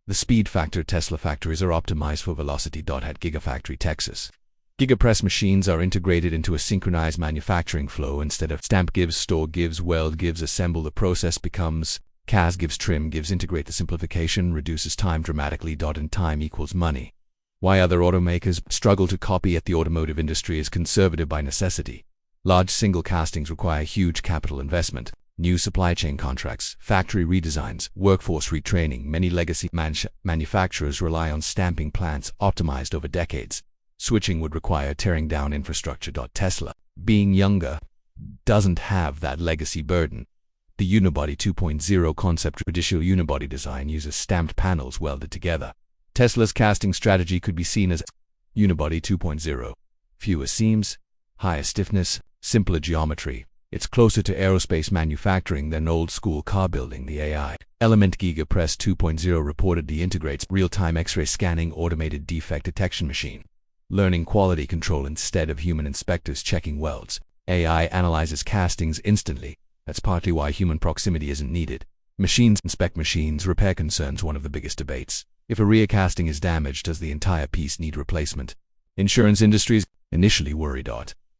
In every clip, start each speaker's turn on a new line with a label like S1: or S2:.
S1: The speed factor Tesla factories are optimized for velocity. At Gigafactory, Texas, Giga Press machines are integrated into a synchronized manufacturing flow. Instead of stamp gives, store gives, weld gives, assemble, the process becomes cast gives, trim gives, integrate. The simplification reduces time dramatically. And time equals money. Why other automakers struggle to copy at the automotive industry is conservative by necessity. Large single castings require huge capital investment, new supply chain contracts, factory redesigns, workforce retraining. Many legacy manufacturers rely on stamping plants optimized over decades. Switching would require tearing down infrastructure. Tesla, being younger, doesn't have that legacy burden. The Unibody 2.0 concept, traditional unibody design, uses stamped panels welded together. Tesla's casting strategy could be seen as Unibody 2.0. Fewer seams, higher stiffness, simpler geometry. It's closer to aerospace manufacturing than old-school car building. The AI element Giga Press 2.0 reportedly integrates real-time X-ray scanning, automated defect detection machine learning, quality control instead of human inspectors checking welds. AI analyzes castings instantly. That's partly why human proximity isn't needed. Machines inspect machines. Repair concerns one of the biggest debates. If a rear casting is damaged, does the entire piece need replacement? Insurance industries initially worried.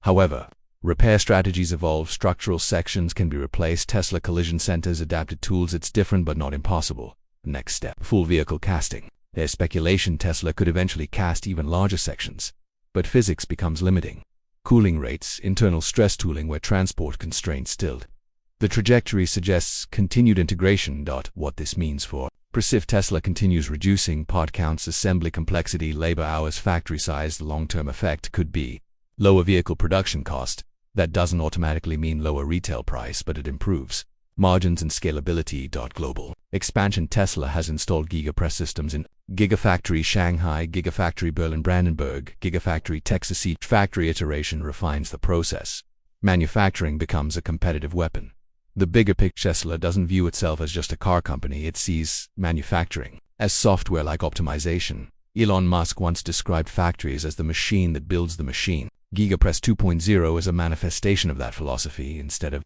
S1: However, repair strategies evolve. Structural sections can be replaced. Tesla collision centers adapted tools. It's different but not impossible. Next step, full vehicle casting. There's speculation Tesla could eventually cast even larger sections. But physics becomes limiting. Cooling rates, internal stress tooling where transport constraints stilled. The trajectory suggests continued integration. What this means for if Tesla continues reducing part counts, assembly complexity, labor hours, factory size, the long-term effect could be lower vehicle production cost. That doesn't automatically mean lower retail price, but it improves margins and scalability. Global expansion. Tesla has installed Giga Press systems in Gigafactory Shanghai, Gigafactory Berlin Brandenburg, Gigafactory Texas. Each factory iteration refines the process. Manufacturing becomes a competitive weapon. The bigger picture, Tesla doesn't view itself as just a car company. It sees manufacturing as software like optimization. Elon Musk once described factories as the machine that builds the machine. Giga Press 2.0 is a manifestation of that philosophy. Instead of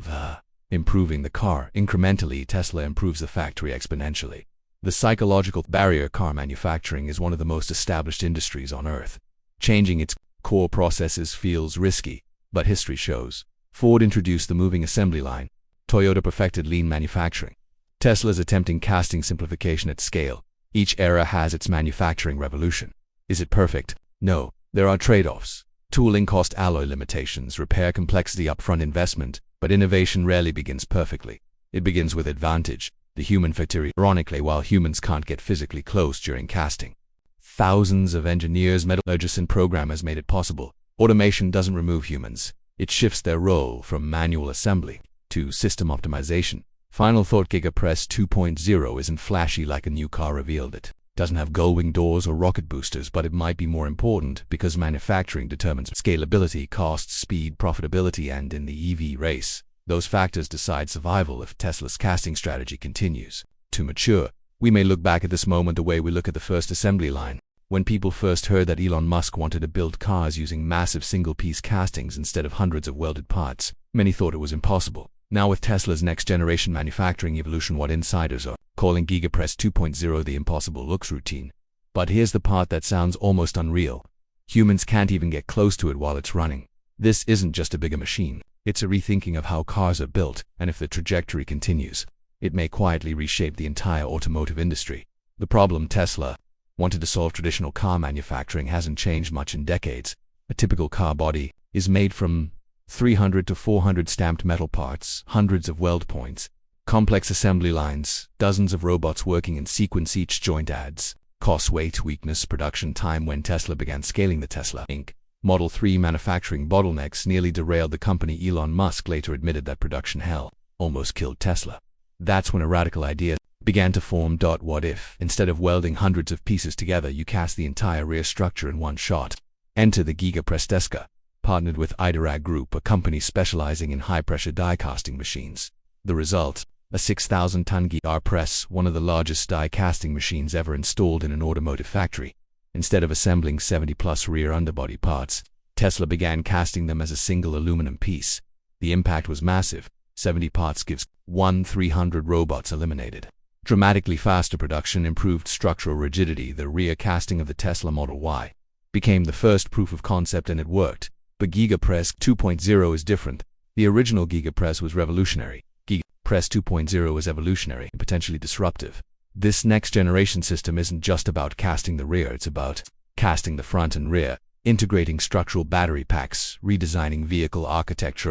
S1: improving the car incrementally, Tesla improves the factory exponentially. The psychological barrier. Car manufacturing is one of the most established industries on Earth. Changing its core processes feels risky, but history shows. Ford introduced the moving assembly line. Toyota perfected lean manufacturing. Tesla's attempting casting simplification at scale. Each era has its manufacturing revolution. Is it perfect? No. There are trade-offs. Tooling cost, alloy limitations, repair complexity, upfront investment, but innovation rarely begins perfectly. It begins with advantage, the human factor. Ironically, while humans can't get physically close during casting, thousands of engineers, metallurgists, and programmers made it possible. Automation doesn't remove humans. It shifts their role from manual assembly to system optimization. Final thought, Giga Press 2.0 isn't flashy like a new car revealed. It doesn't have gull-wing doors or rocket boosters, but it might be more important because manufacturing determines scalability, cost, speed, profitability, and in the EV race, those factors decide survival. If Tesla's casting strategy continues to mature, we may look back at this moment the way we look at the first assembly line. When people first heard that Elon Musk wanted to build cars using massive single-piece castings instead of hundreds of welded parts, many thought it was impossible. Now with Tesla's next-generation manufacturing evolution, what insiders are calling Giga Press 2.0 the impossible looks routine. But here's the part that sounds almost unreal. Humans can't even get close to it while it's running. This isn't just a bigger machine. It's a rethinking of how cars are built, and if the trajectory continues, it may quietly reshape the entire automotive industry. The problem Tesla wanted to solve, traditional car manufacturing, hasn't changed much in decades. A typical car body is made from 300 to 400 stamped metal parts, hundreds of weld points, complex assembly lines, dozens of robots working in sequence. Each joint adds cost, weight, weakness, production time. When Tesla began scaling the Tesla Inc. Model 3, manufacturing bottlenecks nearly derailed the company. Elon Musk later admitted that production hell almost killed Tesla. That's when a radical idea began to form. What if, instead of welding hundreds of pieces together, you cast the entire rear structure in one shot? Enter the Giga Press. Tesla partnered with Idarag Group, a company specializing in high-pressure die casting machines. The result? A 6,000-ton Giga Press, one of the largest die casting machines ever installed in an automotive factory. Instead of assembling 70-plus rear underbody parts, Tesla began casting them as a single aluminum piece. The impact was massive. 70 parts gives 300 robots eliminated. Dramatically faster production, improved structural rigidity. The rear casting of the Tesla Model Y became the first proof of concept, and it worked. But Giga Press 2.0 is different. The original Giga Press was revolutionary. Giga Press 2.0 is evolutionary and potentially disruptive. This next generation system isn't just about casting the rear, it's about casting the front and rear, integrating structural battery packs, redesigning vehicle architecture,